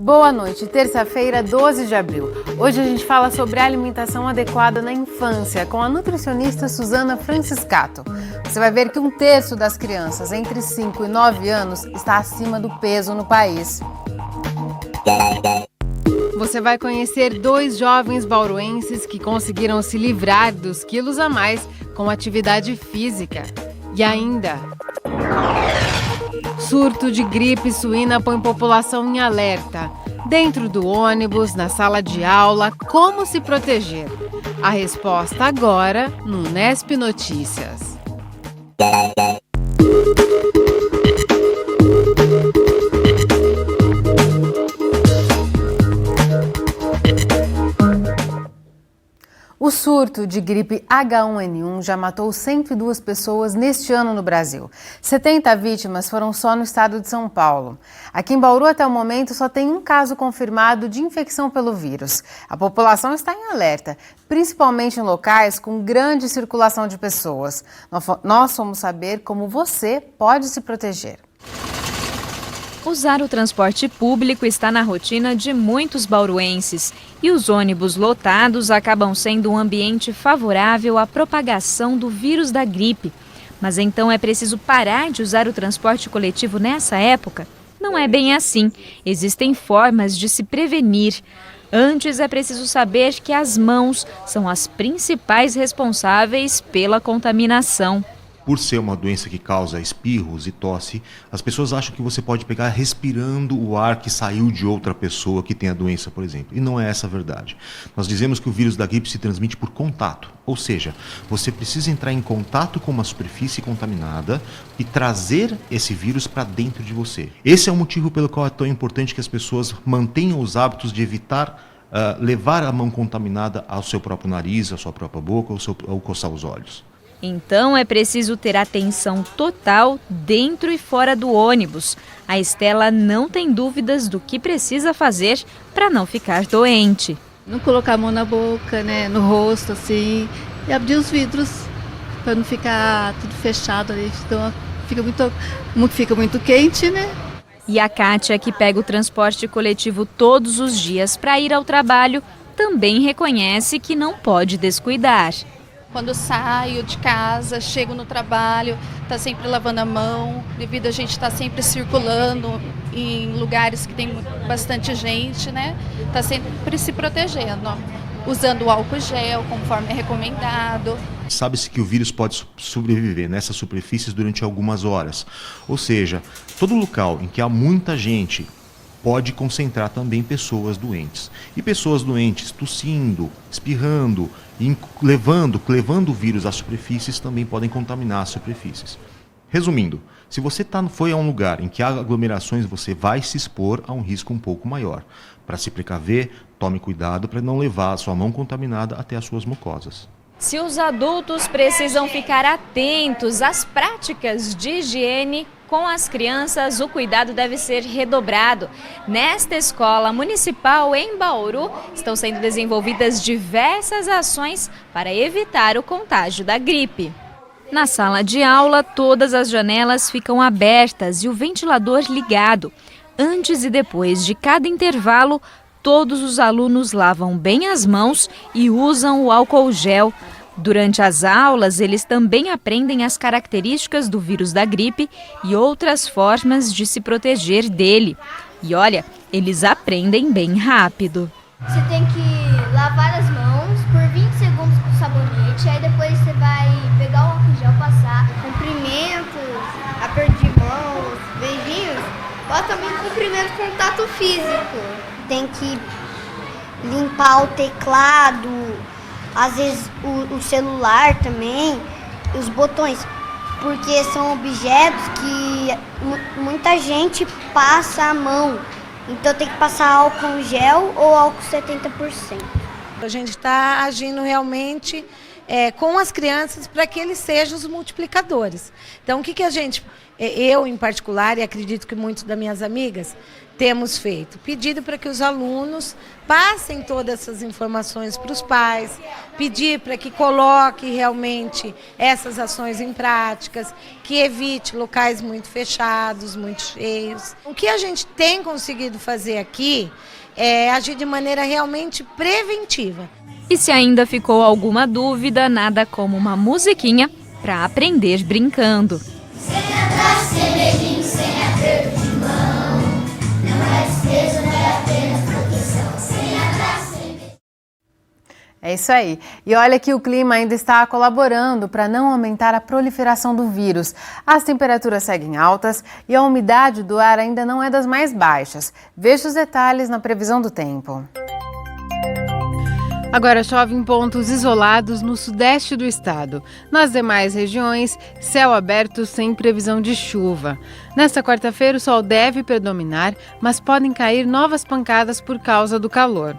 Boa noite, terça-feira, 12 de abril. Hoje a gente fala sobre alimentação adequada na infância com a nutricionista Suzana Franciscato. Você vai ver que 1/3 das crianças entre 5 e 9 anos está acima do peso no país. Você vai conhecer 2 jovens bauruenses que conseguiram se livrar dos quilos a mais com atividade física. E ainda... surto de gripe suína põe população em alerta. Dentro do ônibus, na sala de aula, como se proteger? A resposta agora no Unesp Notícias. O surto de gripe H1N1 já matou 102 pessoas neste ano no Brasil. 70 vítimas foram só no estado de São Paulo. Aqui em Bauru, até o momento, só tem um caso confirmado de infecção pelo vírus. A população está em alerta, principalmente em locais com grande circulação de pessoas. Nós vamos saber como você pode se proteger. Usar o transporte público está na rotina de muitos bauruenses e os ônibus lotados acabam sendo um ambiente favorável à propagação do vírus da gripe. Mas então é preciso parar de usar o transporte coletivo nessa época? Não é bem assim. Existem formas de se prevenir. Antes é preciso saber que as mãos são as principais responsáveis pela contaminação. Por ser uma doença que causa espirros e tosse, as pessoas acham que você pode pegar respirando o ar que saiu de outra pessoa que tem a doença, por exemplo. E não é essa a verdade. Nós dizemos que o vírus da gripe se transmite por contato. Ou seja, você precisa entrar em contato com uma superfície contaminada e trazer esse vírus para dentro de você. Esse é o motivo pelo qual é tão importante que as pessoas mantenham os hábitos de evitar levar a mão contaminada ao seu próprio nariz, à sua própria boca ou coçar os olhos. Então é preciso ter atenção total dentro e fora do ônibus. A Estela não tem dúvidas do que precisa fazer para não ficar doente. Não colocar a mão na boca, né, no rosto assim, e abrir os vidros para não ficar tudo fechado ali, então fica muito quente, né? E a Kátia, que pega o transporte coletivo todos os dias para ir ao trabalho, também reconhece que não pode descuidar. Quando saio de casa, chego no trabalho, tá sempre lavando a mão, devido a gente estar sempre circulando em lugares que tem bastante gente, né? Tá sempre se protegendo, usando o álcool gel conforme é recomendado. Sabe-se que o vírus pode sobreviver nessas superfícies durante algumas horas. Ou seja, todo local em que há muita gente pode concentrar também pessoas doentes. E pessoas doentes tossindo, espirrando, levando o vírus às superfícies também podem contaminar as superfícies. Resumindo, se você foi a um lugar em que há aglomerações, você vai se expor a um risco um pouco maior. Para se precaver, tome cuidado para não levar a sua mão contaminada até as suas mucosas. Se os adultos precisam ficar atentos às práticas de higiene, com as crianças o cuidado deve ser redobrado. Nesta escola municipal em Bauru, estão sendo desenvolvidas diversas ações para evitar o contágio da gripe. Na sala de aula, todas as janelas ficam abertas e o ventilador ligado. Antes e depois de cada intervalo, todos os alunos lavam bem as mãos e usam o álcool gel. Durante as aulas, eles também aprendem as características do vírus da gripe e outras formas de se proteger dele. E olha, eles aprendem bem rápido. Você tem que lavar as mãos por 20 segundos com sabonete, aí depois você vai pegar o álcool gel, passar cumprimentos, aperto de mãos, beijinhos, ou também cumprimento, contato físico. Tem que limpar o teclado, às vezes o celular também, os botões, porque são objetos que muita gente passa a mão. Então tem que passar álcool gel ou álcool 70%. A gente está agindo realmente com as crianças para que eles sejam os multiplicadores. Então o que a gente, eu em particular, e acredito que muitas das minhas amigas, temos feito? Pedido para que os alunos passem todas essas informações para os pais, pedir para que coloque realmente essas ações em práticas, que evite locais muito fechados, muito cheios. O que a gente tem conseguido fazer aqui é agir de maneira realmente preventiva. E se ainda ficou alguma dúvida, nada como uma musiquinha para aprender brincando. É isso aí. E olha que o clima ainda está colaborando para não aumentar a proliferação do vírus. As temperaturas seguem altas e a umidade do ar ainda não é das mais baixas. Veja os detalhes na previsão do tempo. Agora chove em pontos isolados no sudeste do estado. Nas demais regiões, céu aberto sem previsão de chuva. Nesta quarta-feira, o sol deve predominar, mas podem cair novas pancadas por causa do calor.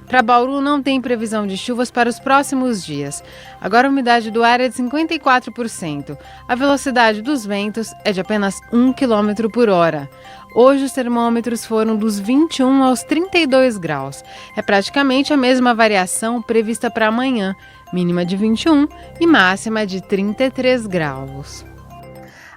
Para Bauru, não tem previsão de chuvas para os próximos dias. Agora a umidade do ar é de 54%. A velocidade dos ventos é de apenas 1 km por hora. Hoje os termômetros foram dos 21 aos 32 graus. É praticamente a mesma variação prevista para amanhã, mínima de 21 e máxima de 33 graus.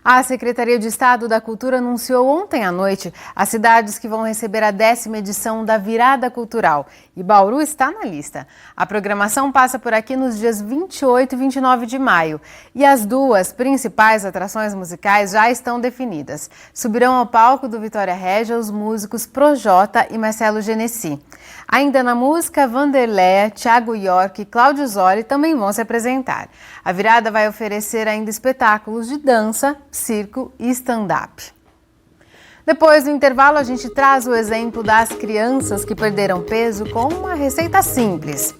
A Secretaria de Estado da Cultura anunciou ontem à noite as cidades que vão receber a 10ª edição da Virada Cultural. E Bauru está na lista. A programação passa por aqui nos dias 28 e 29 de maio. E as duas principais atrações musicais já estão definidas. Subirão ao palco do Vitória Régia os músicos Projota e Marcelo Genesi. Ainda na música, Vanderléa, Thiago York e Cláudio Zoli também vão se apresentar. A virada vai oferecer ainda espetáculos de dança, circo e stand-up. Depois do intervalo, a gente traz o exemplo das crianças que perderam peso com uma receita simples: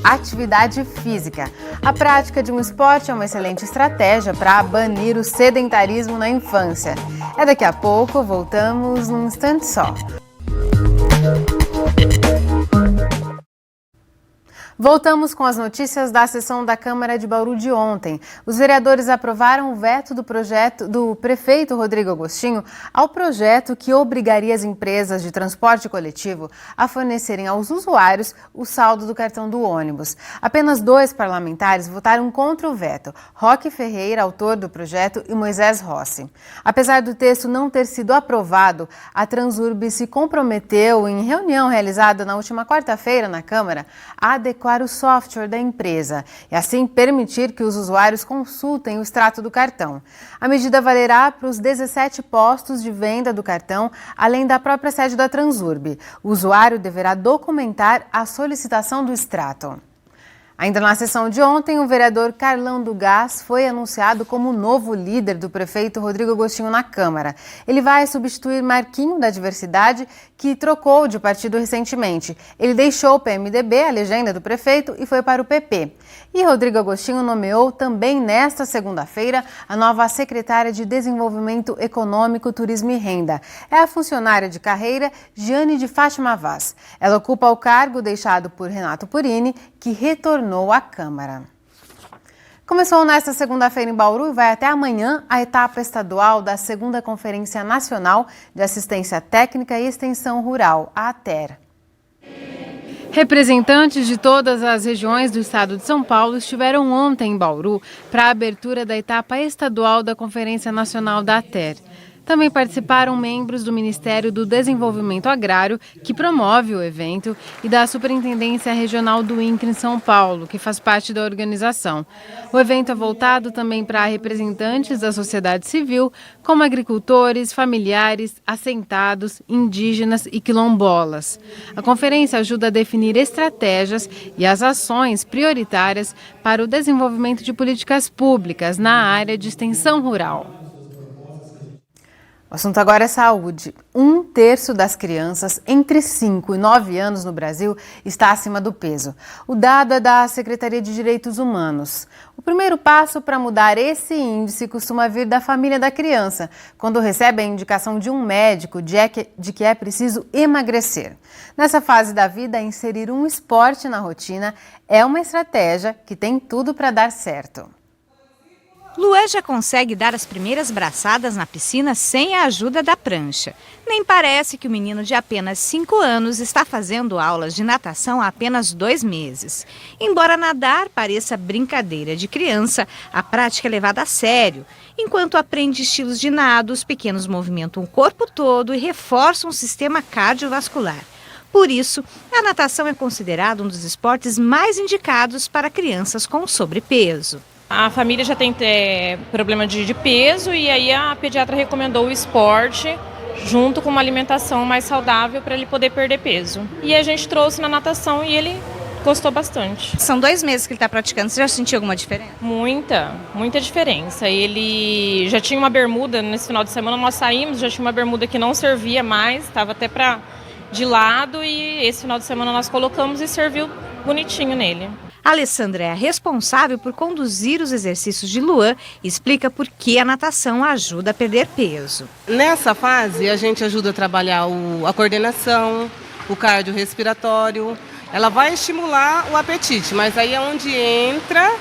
atividade física. A prática de um esporte é uma excelente estratégia para banir o sedentarismo na infância. É daqui a pouco, voltamos num instante só. Voltamos com as notícias da sessão da Câmara de Bauru de ontem. Os vereadores aprovaram o veto do projeto do prefeito Rodrigo Agostinho ao projeto que obrigaria as empresas de transporte coletivo a fornecerem aos usuários o saldo do cartão do ônibus. Apenas 2 parlamentares votaram contra o veto: Roque Ferreira, autor do projeto, e Moisés Rossi. Apesar do texto não ter sido aprovado, a Transurb se comprometeu, em reunião realizada na última quarta-feira na Câmara, a adequar o software da empresa e assim permitir que os usuários consultem o extrato do cartão. A medida valerá para os 17 postos de venda do cartão, além da própria sede da Transurb. O usuário deverá documentar a solicitação do extrato. Ainda na sessão de ontem, o vereador Carlão do Gás foi anunciado como o novo líder do prefeito Rodrigo Agostinho na Câmara. Ele vai substituir Marquinho da Diversidade, que trocou de partido recentemente. Ele deixou o PMDB, a legenda do prefeito, e foi para o PP. E Rodrigo Agostinho nomeou também nesta segunda-feira a nova secretária de Desenvolvimento Econômico, Turismo e Renda. É a funcionária de carreira Giane de Fátima Vaz. Ela ocupa o cargo deixado por Renato Purini, que retornou à Câmara. Começou nesta segunda-feira em Bauru e vai até amanhã a etapa estadual da 2ª Conferência Nacional de Assistência Técnica e Extensão Rural, a ATER. Representantes de todas as regiões do estado de São Paulo estiveram ontem em Bauru para a abertura da etapa estadual da Conferência Nacional da ATER. Também participaram membros do Ministério do Desenvolvimento Agrário, que promove o evento, e da Superintendência Regional do INCRA em São Paulo, que faz parte da organização. O evento é voltado também para representantes da sociedade civil, como agricultores, familiares, assentados, indígenas e quilombolas. A conferência ajuda a definir estratégias e as ações prioritárias para o desenvolvimento de políticas públicas na área de extensão rural. O assunto agora é saúde. 1/3 das crianças entre 5 e 9 anos no Brasil está acima do peso. O dado é da Secretaria de Direitos Humanos. O primeiro passo para mudar esse índice costuma vir da família da criança, quando recebe a indicação de um médico de que é preciso emagrecer. Nessa fase da vida, inserir um esporte na rotina é uma estratégia que tem tudo para dar certo. Luan já consegue dar as primeiras braçadas na piscina sem a ajuda da prancha. Nem parece que o menino de apenas 5 anos está fazendo aulas de natação há apenas 2 meses. Embora nadar pareça brincadeira de criança, a prática é levada a sério. Enquanto aprende estilos de nado, os pequenos movimentam o corpo todo e reforçam o sistema cardiovascular. Por isso, a natação é considerada um dos esportes mais indicados para crianças com sobrepeso. A família já tem problema de peso e aí a pediatra recomendou o esporte junto com uma alimentação mais saudável para ele poder perder peso. E a gente trouxe na natação e ele gostou bastante. São 2 meses que ele está praticando, você já sentiu alguma diferença? Muita diferença. Ele já tinha uma bermuda, nesse final de semana nós saímos, já tinha uma bermuda que não servia mais, estava até de lado e esse final de semana nós colocamos e serviu bonitinho nele. A Alessandra é a responsável por conduzir os exercícios de Luan e explica por que a natação ajuda a perder peso. Nessa fase, a gente ajuda a trabalhar a coordenação, o cardiorrespiratório. Ela vai estimular o apetite, mas aí é onde entra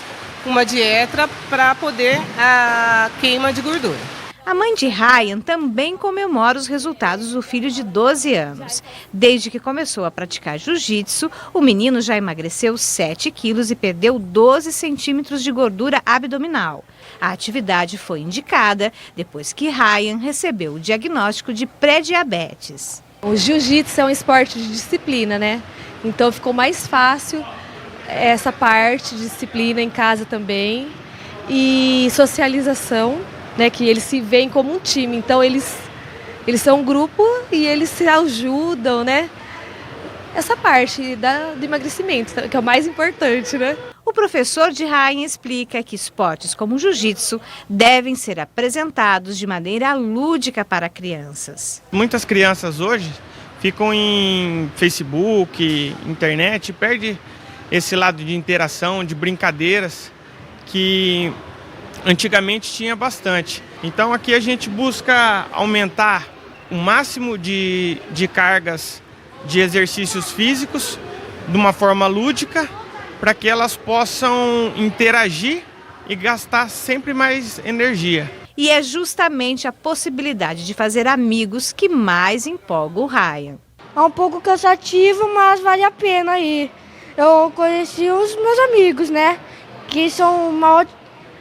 uma dieta para poder a queima de gordura. A mãe de Ryan também comemora os resultados do filho de 12 anos. Desde que começou a praticar jiu-jitsu, o menino já emagreceu 7 quilos e perdeu 12 centímetros de gordura abdominal. A atividade foi indicada depois que Ryan recebeu o diagnóstico de pré-diabetes. O jiu-jitsu é um esporte de disciplina, né? Então ficou mais fácil essa parte de disciplina em casa também e socialização, né, que eles se veem como um time, então eles são um grupo e eles se ajudam, né? Essa parte do emagrecimento, que é o mais importante, né? O professor de Ryan explica que esportes como o jiu-jitsu devem ser apresentados de maneira lúdica para crianças. Muitas crianças hoje ficam em Facebook, internet, perde esse lado de interação, de brincadeiras que antigamente tinha bastante. Então aqui a gente busca aumentar o máximo de cargas de exercícios físicos de uma forma lúdica para que elas possam interagir e gastar sempre mais energia. E é justamente a possibilidade de fazer amigos que mais empolga o Ryan. É um pouco cansativo, mas vale a pena ir. Eu conheci os meus amigos, né? Que são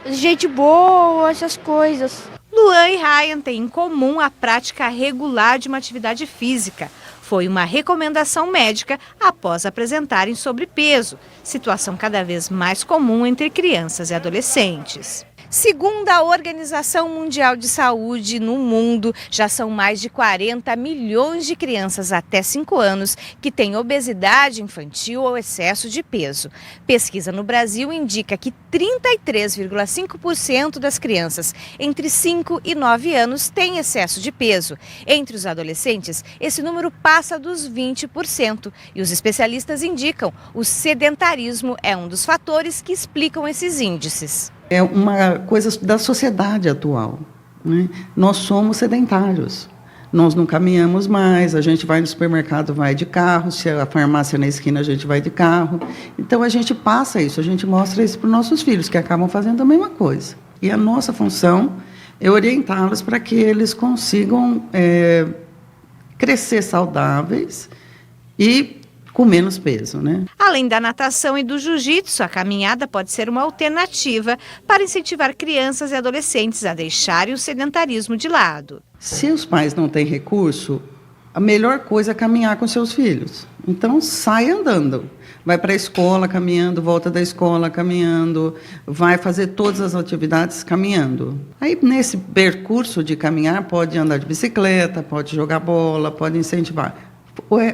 gente boa, essas coisas. Luan e Ryan têm em comum a prática regular de uma atividade física. Foi uma recomendação médica após apresentarem sobrepeso, situação cada vez mais comum entre crianças e adolescentes. Segundo a Organização Mundial de Saúde, no mundo já são mais de 40 milhões de crianças até 5 anos que têm obesidade infantil ou excesso de peso. Pesquisa no Brasil indica que 33,5% das crianças entre 5 e 9 anos têm excesso de peso. Entre os adolescentes, esse número passa dos 20%. E os especialistas indicam que o sedentarismo é um dos fatores que explicam esses índices. É uma coisa da sociedade atual, né? Nós somos sedentários, nós não caminhamos mais, a gente vai no supermercado, vai de carro, se a farmácia na esquina a gente vai de carro. Então a gente passa isso, a gente mostra isso para os nossos filhos, que acabam fazendo a mesma coisa. E a nossa função é orientá-los para que eles consigam crescer saudáveis e com menos peso, né? Além da natação e do jiu-jitsu, a caminhada pode ser uma alternativa para incentivar crianças e adolescentes a deixarem o sedentarismo de lado. Se os pais não têm recurso, a melhor coisa é caminhar com seus filhos. Então, sai andando. Vai para a escola caminhando, volta da escola caminhando, vai fazer todas as atividades caminhando. Aí, nesse percurso de caminhar, pode andar de bicicleta, pode jogar bola, pode incentivar.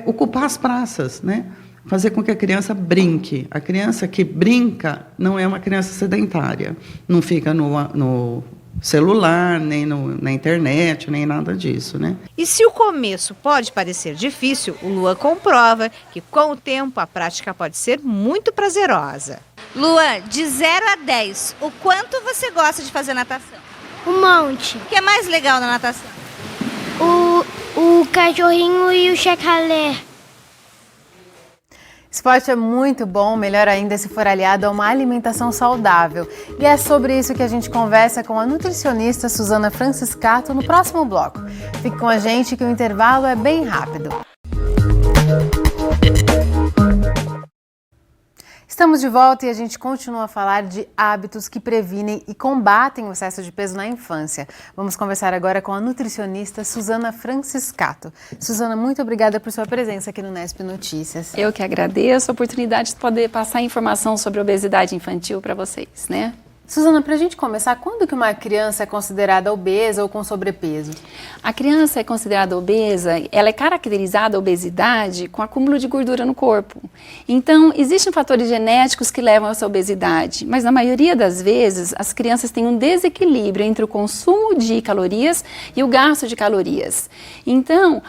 Ocupar as praças, né? Fazer com que a criança brinque. A criança que brinca não é uma criança sedentária. Não fica no celular, nem na internet, nem nada disso, né? E se o começo pode parecer difícil, o Luan comprova que com o tempo a prática pode ser muito prazerosa. Luan, de 0 a 10, o quanto você gosta de fazer natação? Um monte. O que é mais legal na natação? O cachorrinho e o chacalé. Esporte é muito bom, melhor ainda se for aliado a uma alimentação saudável. E é sobre isso que a gente conversa com a nutricionista Suzana Franciscato no próximo bloco. Fique com a gente que o intervalo é bem rápido. Estamos de volta e a gente continua a falar de hábitos que previnem e combatem o excesso de peso na infância. Vamos conversar agora com a nutricionista Suzana Franciscato. Suzana, muito obrigada por sua presença aqui no Nesp Notícias. Eu que agradeço a oportunidade de poder passar informação sobre obesidade infantil para vocês, né? Suzana, para a gente começar, quando que uma criança é considerada obesa ou com sobrepeso? A criança é considerada obesa, ela é caracterizada a obesidade com acúmulo de gordura no corpo. Então, existem fatores genéticos que levam a essa obesidade, mas na maioria das vezes, as crianças têm um desequilíbrio entre o consumo de calorias e o gasto de calorias. Então,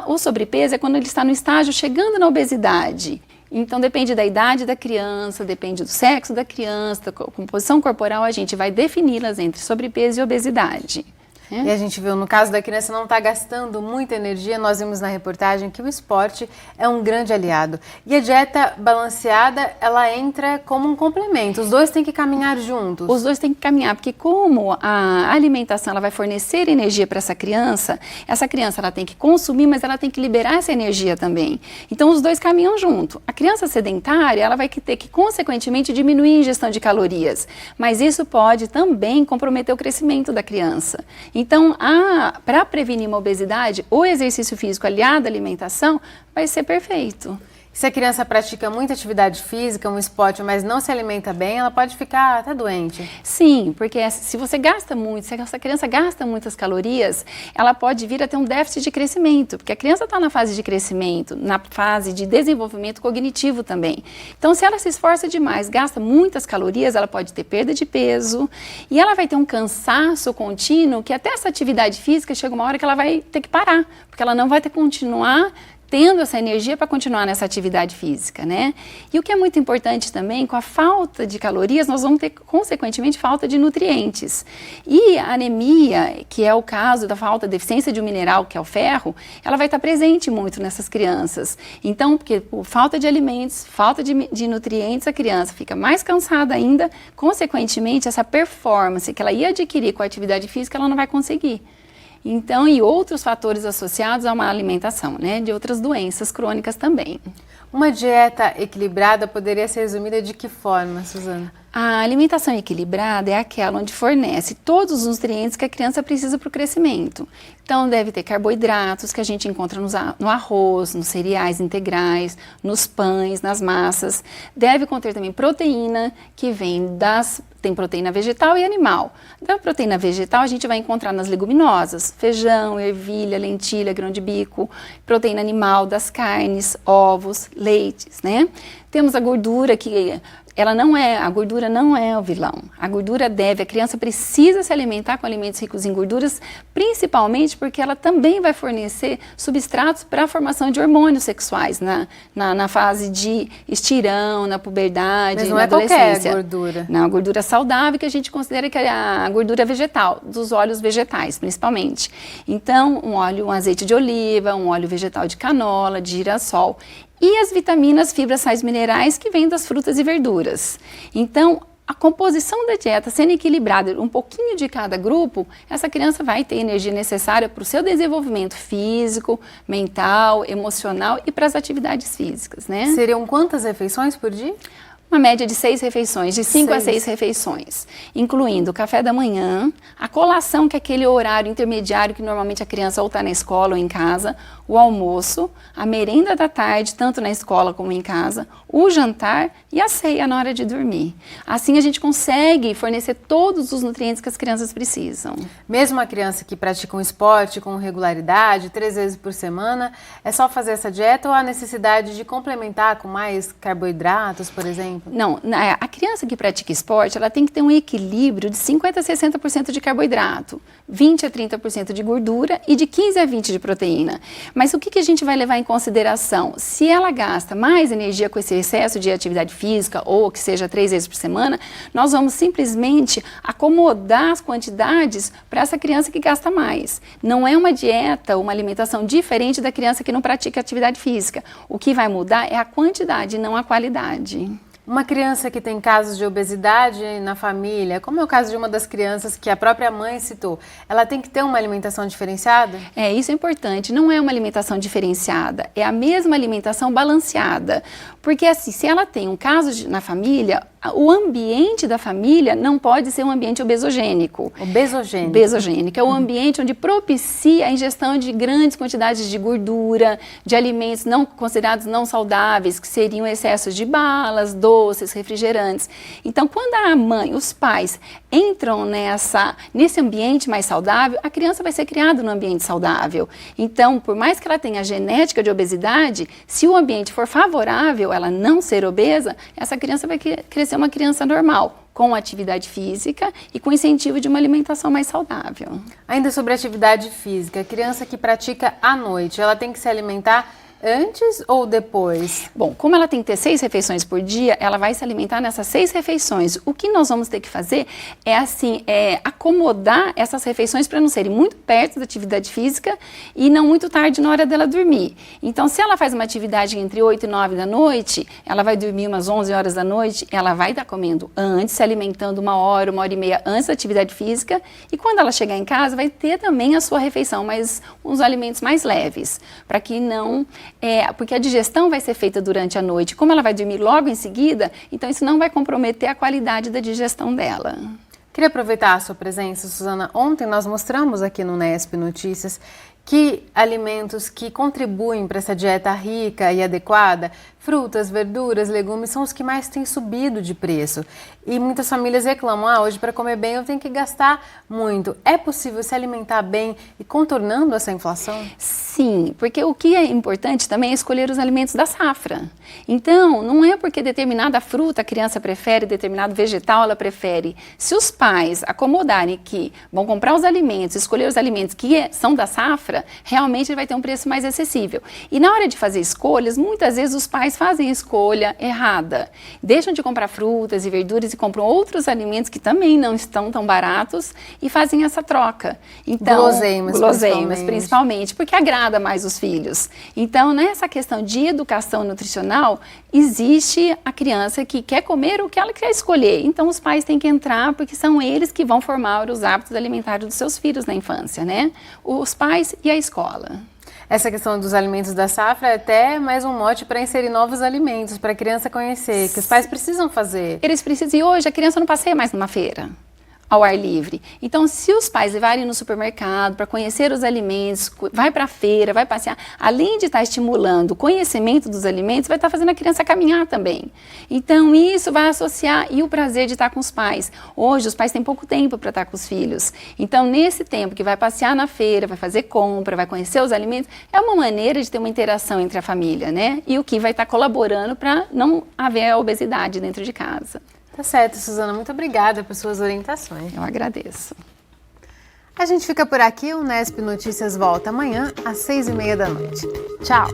o sobrepeso é quando ele está no estágio chegando na obesidade. Então, depende da idade da criança, depende do sexo da criança, da composição corporal, a gente vai defini-las entre sobrepeso e obesidade. E a gente viu, no caso da criança não está gastando muita energia, nós vimos na reportagem que o esporte é um grande aliado. E a dieta balanceada, ela entra como um complemento, os dois têm que caminhar juntos. Os dois têm que caminhar, porque como a alimentação ela vai fornecer energia para essa criança ela tem que consumir, mas ela tem que liberar essa energia também. Então os dois caminham junto. A criança sedentária, ela vai ter que consequentemente diminuir a ingestão de calorias, mas isso pode também comprometer o crescimento da criança. Então, para prevenir uma obesidade, o exercício físico aliado à alimentação vai ser perfeito. Se a criança pratica muita atividade física, um esporte, mas não se alimenta bem, ela pode ficar até doente. Sim, porque se você gasta muito, se essa criança gasta muitas calorias, ela pode vir a ter um déficit de crescimento, porque a criança está na fase de crescimento, na fase de desenvolvimento cognitivo também. Então, se ela se esforça demais, gasta muitas calorias, ela pode ter perda de peso e ela vai ter um cansaço contínuo que até essa atividade física chega uma hora que ela vai ter que parar, porque ela não vai ter que continuar tendo essa energia para continuar nessa atividade física, né? E o que é muito importante também, com a falta de calorias, nós vamos ter, consequentemente, falta de nutrientes. E a anemia, que é o caso da falta, deficiência de um mineral, que é o ferro, ela vai estar presente muito nessas crianças. Então, porque por falta de alimentos, falta de nutrientes, a criança fica mais cansada ainda, consequentemente, essa performance que ela ia adquirir com a atividade física, ela não vai conseguir. Então, e outros fatores associados a uma alimentação, né, de outras doenças crônicas também. Uma dieta equilibrada poderia ser resumida de que forma, Suzana? A alimentação equilibrada é aquela onde fornece todos os nutrientes que a criança precisa para o crescimento. Então, deve ter carboidratos que a gente encontra no arroz, nos cereais integrais, nos pães, nas massas. Deve conter também proteína, que vem tem proteína vegetal e animal. Da proteína vegetal a gente vai encontrar nas leguminosas, feijão, ervilha, lentilha, grão de bico, proteína animal das carnes, ovos, leites, né? Temos a gordura que a gordura não é o vilão. A criança precisa se alimentar com alimentos ricos em gorduras, principalmente porque ela também vai fornecer substratos para a formação de hormônios sexuais na fase de estirão, na puberdade, mas não na adolescência. Mas não é qualquer gordura. Não, a gordura saudável que a gente considera que é a gordura vegetal, dos óleos vegetais, principalmente. Então, um azeite de oliva, um óleo vegetal de canola, de girassol. E as vitaminas, fibras, sais minerais que vêm das frutas e verduras. Então, a composição da dieta sendo equilibrada, um pouquinho de cada grupo, essa criança vai ter energia necessária para o seu desenvolvimento físico, mental, emocional e para as atividades físicas, né? Seriam quantas refeições por dia? Uma média de 6 refeições, de 5 a 6 refeições, incluindo o café da manhã, a colação, que é aquele horário intermediário que normalmente a criança ou está na escola ou em casa, o almoço, a merenda da tarde, tanto na escola como em casa, o jantar e a ceia na hora de dormir. Assim a gente consegue fornecer todos os nutrientes que as crianças precisam. Mesmo a criança que pratica um esporte com regularidade, 3 vezes por semana, é só fazer essa dieta ou há necessidade de complementar com mais carboidratos, por exemplo? Não, a criança que pratica esporte, ela tem que ter um equilíbrio de 50% a 60% de carboidrato, 20% a 30% de gordura e de 15% a 20% de proteína. Mas o que a gente vai levar em consideração? Se ela gasta mais energia com esse excesso de atividade física, ou que seja 3 vezes por semana, nós vamos simplesmente acomodar as quantidades para essa criança que gasta mais. Não é uma dieta, uma alimentação diferente da criança que não pratica atividade física. O que vai mudar é a quantidade, não a qualidade. Uma criança que tem casos de obesidade na família, como é o caso de uma das crianças que a própria mãe citou, ela tem que ter uma alimentação diferenciada? Isso é importante. Não é uma alimentação diferenciada, é a mesma alimentação balanceada. Porque assim, se ela tem um caso na família, o ambiente da família não pode ser um ambiente obesogênico. Obesogênico. Obesogênico é o ambiente onde propicia a ingestão de grandes quantidades de gordura, de alimentos não considerados não saudáveis, que seriam excessos de balas, doces, refrigerantes. Então, quando a mãe, os pais entram nesse ambiente mais saudável, a criança vai ser criada num ambiente saudável. Então, por mais que ela tenha genética de obesidade, se o ambiente for favorável, ela não ser obesa, essa criança vai crescer uma criança normal, com atividade física e com incentivo de uma alimentação mais saudável. Ainda sobre atividade física, a criança que pratica à noite, ela tem que se alimentar antes ou depois? Bom, como ela tem que ter 6 refeições por dia, ela vai se alimentar nessas 6 refeições. O que nós vamos ter que fazer é acomodar essas refeições para não serem muito perto da atividade física e não muito tarde na hora dela dormir. Então, se ela faz uma atividade entre 8 e 9 da noite, ela vai dormir umas 11 horas da noite, ela vai estar comendo antes, se alimentando 1 hora, 1 hora e meia antes da atividade física, e quando ela chegar em casa, vai ter também a sua refeição, mas uns alimentos mais leves, para que não... porque a digestão vai ser feita durante a noite. Como ela vai dormir logo em seguida, então isso não vai comprometer a qualidade da digestão dela. Queria aproveitar a sua presença, Suzana. Ontem nós mostramos aqui no Nesp Notícias que alimentos que contribuem para essa dieta rica e adequada, frutas, verduras, legumes, são os que mais têm subido de preço. E muitas famílias reclamam, hoje para comer bem eu tenho que gastar muito. É possível se alimentar bem e contornando essa inflação? Sim, porque o que é importante também é escolher os alimentos da safra. Então, não é porque determinada fruta a criança prefere, determinado vegetal ela prefere. Se os pais acomodarem que vão comprar os alimentos, escolher os alimentos que são da safra, realmente ele vai ter um preço mais acessível. E na hora de fazer escolhas, muitas vezes os pais fazem a escolha errada. Deixam de comprar frutas e verduras e compram outros alimentos que também não estão tão baratos e fazem essa troca. Então, guloseimas principalmente, porque agrada mais os filhos. Então, nessa questão de educação nutricional, existe a criança que quer comer o que ela quer escolher. Então, os pais têm que entrar, porque são eles que vão formar os hábitos alimentares dos seus filhos na infância, né? Os pais e a escola. Essa questão dos alimentos da safra é até mais um mote para inserir novos alimentos, para a criança conhecer, que os pais precisam fazer. Eles precisam, e hoje a criança não passeia mais numa feira ao ar livre. Então, se os pais levarem no supermercado para conhecer os alimentos, vai para a feira, vai passear, além de estar estimulando o conhecimento dos alimentos, vai estar fazendo a criança caminhar também. Então, isso vai associar e o prazer de estar com os pais. Hoje, os pais têm pouco tempo para estar com os filhos. Então, nesse tempo que vai passear na feira, vai fazer compra, vai conhecer os alimentos, é uma maneira de ter uma interação entre a família, né? E o que vai estar colaborando para não haver a obesidade dentro de casa. Tá certo, Suzana. Muito obrigada por suas orientações. Eu agradeço. A gente fica por aqui. O Nesp Notícias volta amanhã às 6h30 da noite. Tchau!